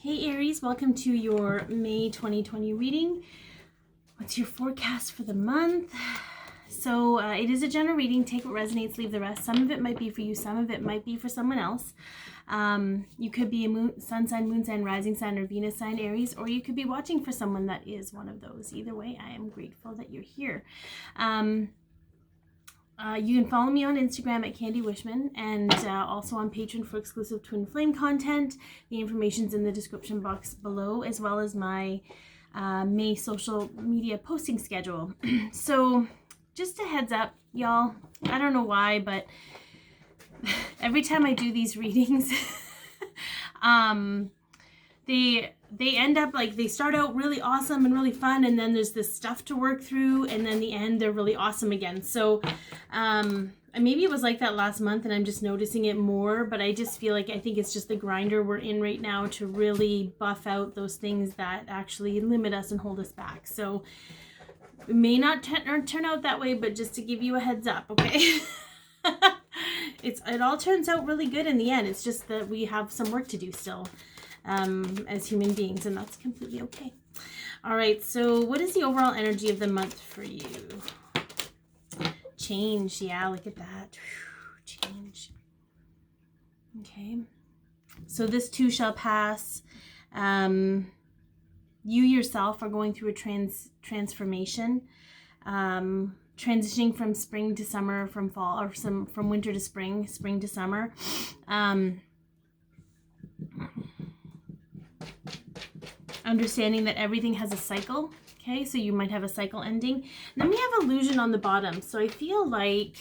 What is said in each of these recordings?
Hey Aries, welcome to your May 2020 reading. What's your forecast for the month? So it is a general reading. Take what resonates, leave the rest. Some of it might be for you, some of it might be for someone else. You could be a sun sign, moon sign, rising sign, or Venus sign, Aries, or you could be watching for someone that is one of those. Either way, I am grateful that you're here. You can follow me on Instagram at Candy Wishman and also on Patron for exclusive Twinflame content. The information's in the description box below, as well as my May social media posting schedule. So just a heads up, y'all. I don't know why, but every time I do these readings, they end up like, they start out really awesome and really fun, and then there's this stuff to work through, and then the end they're really awesome again. So maybe it was like that last month and I'm just noticing it more, but I just feel like I think it's just the grinder we're in right now to really buff out those things that actually limit us and hold us back. So it may not turn out that way, but just to give you a heads up, okay? It all turns out really good in the end. It's just that we have some work to do still as human beings, and that's completely okay. All right, so what is the overall energy of the month for you? Change. Yeah, look at that. Change. Okay, so this too shall pass. You yourself are going through a transformation, transitioning from spring to summer, from fall, or from winter to spring, spring to summer. Understanding that everything has a cycle. Okay, so you might have a cycle ending. And then we have illusion on the bottom. So I feel like,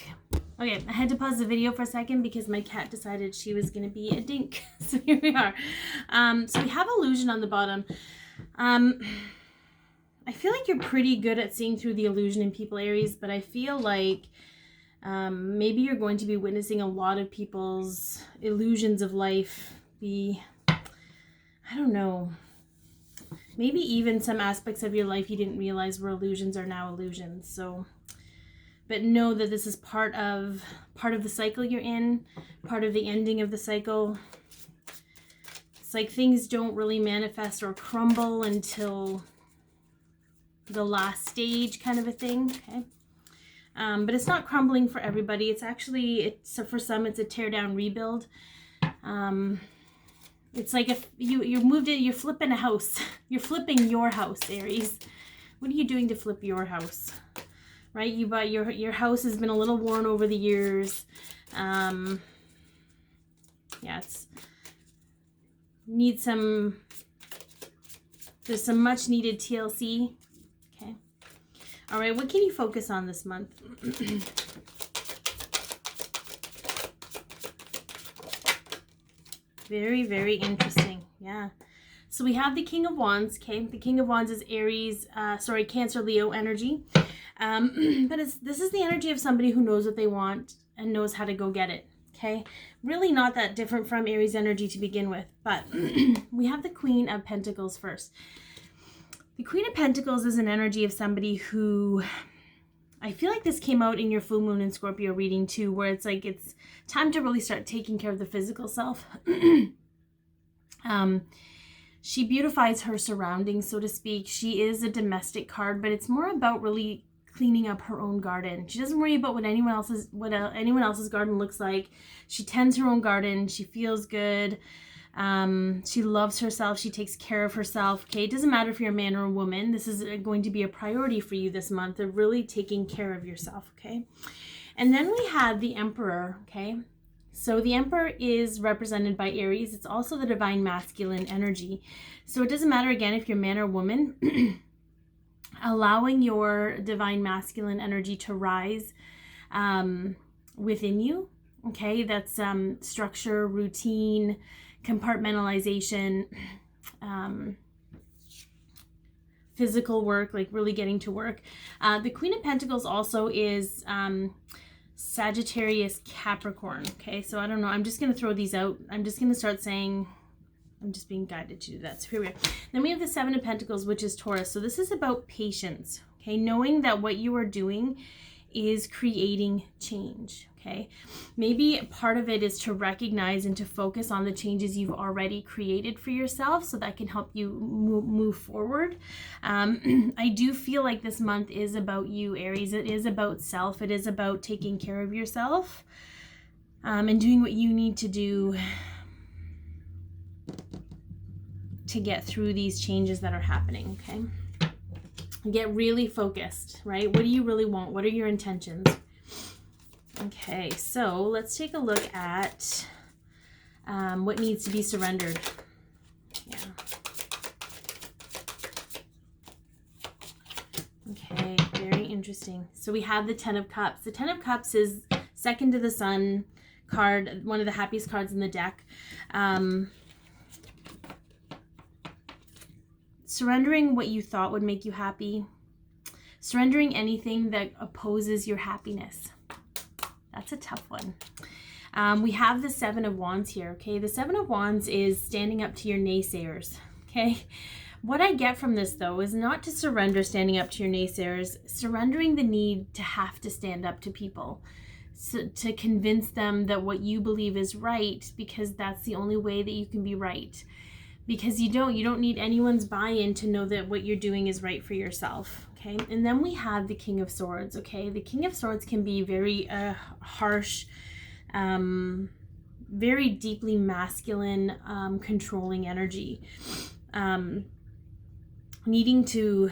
okay, I had to pause the video for a second because my cat decided she was going to be a dink. So here we are. So we have illusion on the bottom. I feel like you're pretty good at seeing through the illusion in people, Aries, but I feel like maybe you're going to be witnessing a lot of people's illusions of life be, I don't know, maybe even some aspects of your life you didn't realize were illusions are now illusions. So, but know that this is part of the cycle you're in, part of the ending of the cycle. It's like things don't really manifest or crumble until the last stage, kind of a thing. Okay, but it's not crumbling for everybody. It's actually, for some, it's a tear down rebuild. It's like if you moved it, you're flipping a house. You're flipping your house, Aries. What are you doing to flip your house? Right? You bought your house has been a little worn over the years. Yeah, there's some much needed TLC. Okay. All right, what can you focus on this month? Very, very interesting. Yeah. So we have the King of Wands. Okay. The King of Wands is Aries, Cancer, Leo energy. But this is the energy of somebody who knows what they want and knows how to go get it. Okay. Really not that different from Aries energy to begin with. But we have the Queen of Pentacles first. The Queen of Pentacles is an energy of somebody who, I feel like this came out in your full moon and Scorpio reading too, where it's like it's time to really start taking care of the physical self. She beautifies her surroundings, so to speak. She is a domestic card, but it's more about really cleaning up her own garden. She doesn't worry about what anyone else's garden looks like. She tends her own garden. She feels good. She loves herself. She takes care of herself. Okay. It doesn't matter if you're a man or a woman. This is going to be a priority for you this month of really taking care of yourself. Okay. And then we have the Emperor. Okay. So the Emperor is represented by Aries. It's also the divine masculine energy. So it doesn't matter again if you're man or woman, allowing your divine masculine energy to rise, within you. Okay. That's, structure, routine, compartmentalization, physical work, like really getting to work. The Queen of Pentacles also is Sagittarius, Capricorn. Okay, so I don't know. I'm just going to throw these out. I'm just going to start saying, I'm just being guided to do that. So here we are. Then we have the Seven of Pentacles, which is Taurus. So this is about patience. Okay, knowing that what you are doing is creating change, okay? Maybe part of it is to recognize and to focus on the changes you've already created for yourself, so that can help you move forward. I do feel like this month is about you, Aries. It is about self. It is about taking care of yourself and doing what you need to do to get through these changes that are happening, okay? Get really focused, right? What do you really want? What are your intentions? Okay, so let's take a look at what needs to be surrendered. Yeah. Okay, very interesting. So we have the Ten of Cups. The Ten of Cups is second to the Sun card, one of the happiest cards in the deck. Surrendering what you thought would make you happy. Surrendering anything that opposes your happiness. That's a tough one. We have the Seven of Wands here, okay? The Seven of Wands is standing up to your naysayers, okay? What I get from this, though, is not to surrender standing up to your naysayers, surrendering the need to have to stand up to people, so, to convince them that what you believe is right, because that's the only way that you can be right. Because you don't need anyone's buy-in to know that what you're doing is right for yourself, okay? And then we have the King of Swords, okay? The King of Swords can be very harsh, very deeply masculine, controlling energy, needing to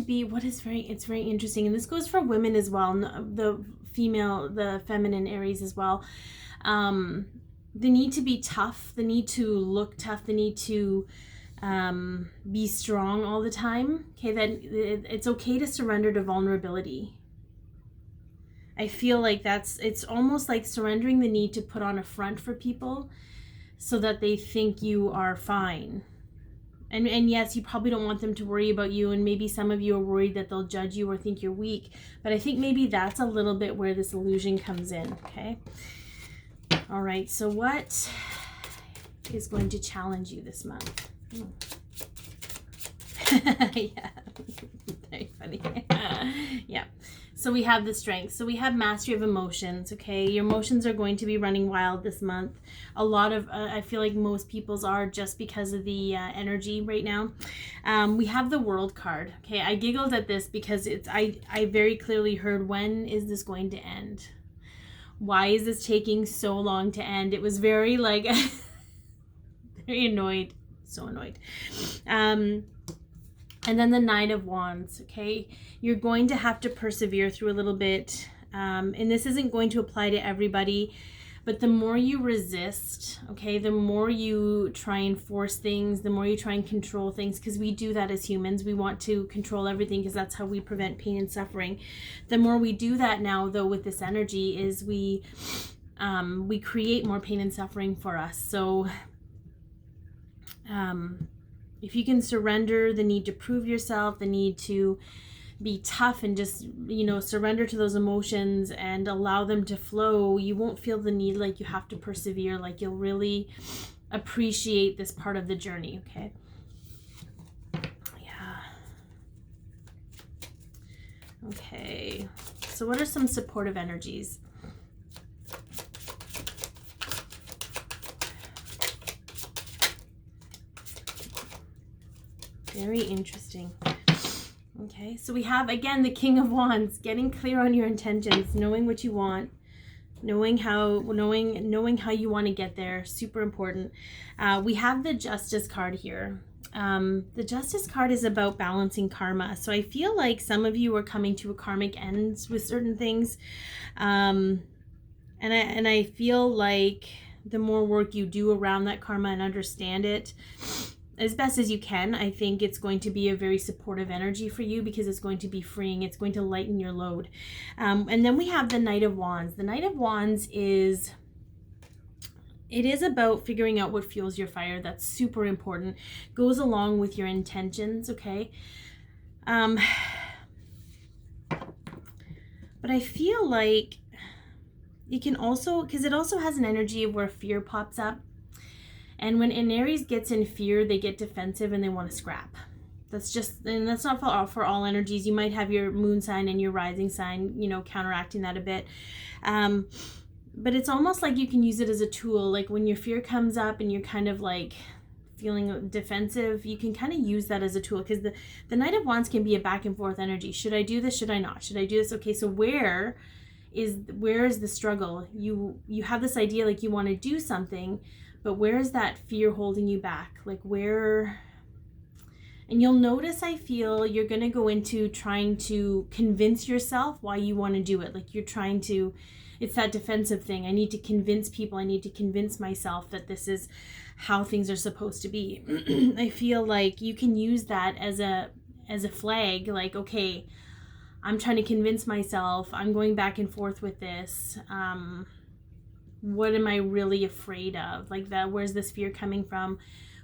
be, it's very interesting, and this goes for women as well, the feminine Aries as well. The need to be tough, the need to look tough, the need to be strong all the time. Okay, that it's okay to surrender to vulnerability. I feel like it's almost like surrendering the need to put on a front for people so that they think you are fine. And yes, you probably don't want them to worry about you, and maybe some of you are worried that they'll judge you or think you're weak. But I think maybe that's a little bit where this illusion comes in, okay? All right, so what is going to challenge you this month? Yeah, very funny. Yeah, so we have the Strength. So we have Mastery of Emotions, okay? Your emotions are going to be running wild this month. A lot of, I feel like most people's are, just because of the energy right now. We have the World card, okay? I giggled at this because I very clearly heard, when is this going to end? Why is this taking so long to end? It was very like very annoyed, so annoyed. And then the Nine of Wands, okay? You're going to have to persevere through a little bit. And this isn't going to apply to everybody, but the more you resist, okay, the more you try and force things, the more you try and control things, because we do that as humans. We want to control everything because that's how we prevent pain and suffering. The more we do that now, though, with this energy, is we create more pain and suffering for us. So if you can surrender the need to prove yourself, the need to be tough, and just, surrender to those emotions and allow them to flow, you won't feel the need like you have to persevere. Like, you'll really appreciate this part of the journey, okay? Yeah. Okay. So what are some supportive energies? Very interesting. Okay, so we have, again, the King of Wands, getting clear on your intentions, knowing what you want, knowing how you want to get there. Super important. We have the Justice card here. The Justice card is about balancing karma. So I feel like some of you are coming to a karmic end with certain things. And I feel like the more work you do around that karma and understand it as best as you can, I think it's going to be a very supportive energy for you, because it's going to be freeing. It's going to lighten your load. And then we have the Knight of Wands. The Knight of Wands is about figuring out what fuels your fire. That's super important. Goes along with your intentions, okay? But I feel like you can also, because it also has an energy of where fear pops up. And when an Aries gets in fear, they get defensive and they want to scrap. That's just, and that's not for all energies. You might have your moon sign and your rising sign, you know, counteracting that a bit. But it's almost like you can use it as a tool. Like when your fear comes up and you're kind of like feeling defensive, you can kind of use that as a tool, because the Knight of Wands can be a back and forth energy. Should I do this? Should I not? Should I do this? Okay, so where is the struggle? You have this idea like you want to do something, but where is that fear holding you back? Like where? And you'll notice, I feel you're going to go into trying to convince yourself why you want to do it. Like you're trying to, it's that defensive thing. I need to convince people. I need to convince myself that this is how things are supposed to be. I feel like you can use that as a flag. Like, okay, I'm trying to convince myself. I'm going back and forth with this. What am I really afraid of? Like that, where's this fear coming from?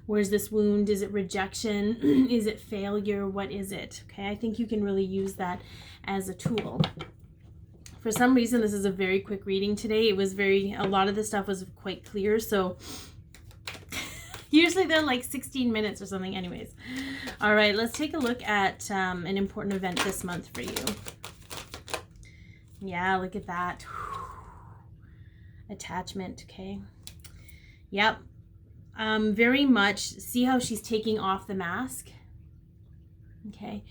Where's this wound? Is it rejection? Is it failure? What is it? Okay, I think you can really use that as a tool. For some reason, this is a very quick reading today. It was a lot of the stuff was quite clear. So usually they're like 16 minutes or something. Anyways. All right, let's take a look at an important event this month for you. Yeah, look at that. Attachment, okay. Yep. Very much, see how she's taking off the mask? Okay.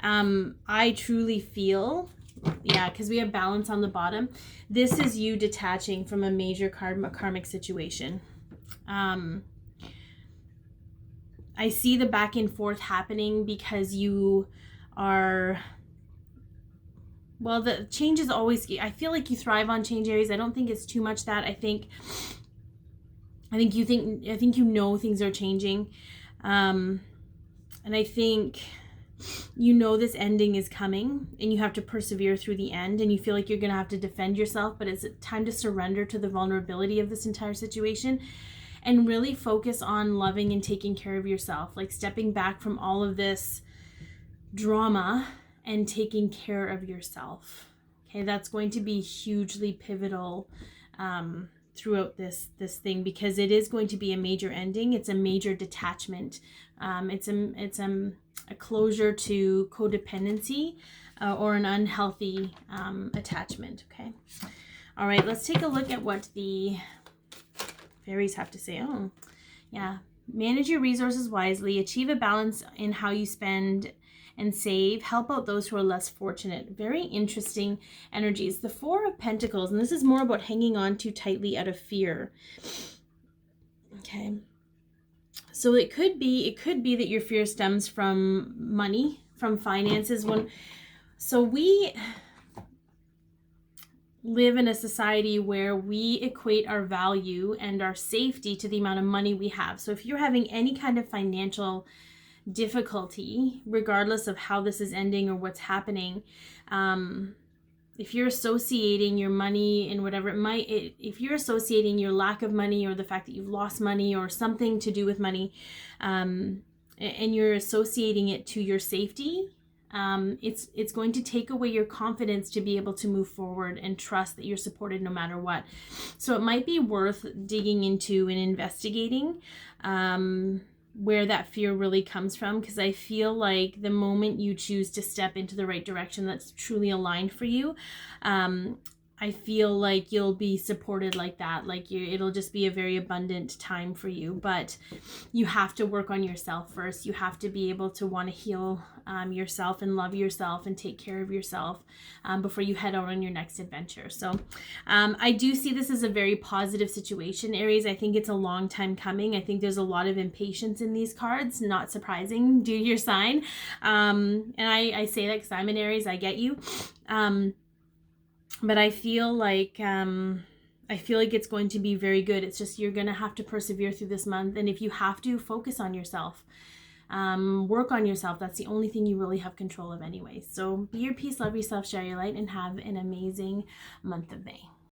I truly feel, yeah, because we have balance on the bottom. This is you detaching from a major karmic situation. I see the back and forth happening because you are, well, the change is always, I feel like you thrive on change, Aries. I don't think it's too much that. I think you know things are changing. And I think you know this ending is coming and you have to persevere through the end, and you feel like you're going to have to defend yourself, but it's time to surrender to the vulnerability of this entire situation and really focus on loving and taking care of yourself, like stepping back from all of this drama and taking care of yourself. Okay, that's going to be hugely pivotal throughout this thing, because it is going to be a major ending. It's a major detachment. It's a closure to codependency or an unhealthy attachment. Okay. All right, let's take a look at what the fairies have to say. Oh, yeah. Manage your resources wisely. Achieve a balance in how you spend and save. Help out those who are less fortunate. Very interesting energies. The Four of Pentacles, and this is more about hanging on too tightly out of fear. Okay. So it could be that your fear stems from money, from finances. So we live in a society where we equate our value and our safety to the amount of money we have. So if you're having any kind of financial difficulty, regardless of how this is ending or what's happening, if you're associating your money and whatever if you're associating your lack of money or the fact that you've lost money or something to do with money, and you're associating it to your safety, it's going to take away your confidence to be able to move forward and trust that you're supported no matter what. So it might be worth digging into and investigating where that fear really comes from, because I feel like the moment you choose to step into the right direction that's truly aligned for you, I feel like you'll be supported like that. Like it'll just be a very abundant time for you. But you have to work on yourself first. You have to be able to want to heal yourself and love yourself and take care of yourself before you head out on your next adventure. So I do see this as a very positive situation, Aries. I think it's a long time coming. I think there's a lot of impatience in these cards. Not surprising due to your sign. And I say that because I'm an Aries. I get you. But I feel like it's going to be very good. It's just you're going to have to persevere through this month. And if you have to, focus on yourself. Work on yourself. That's the only thing you really have control of anyway. So be your peace, love yourself, share your light, and have an amazing month of May.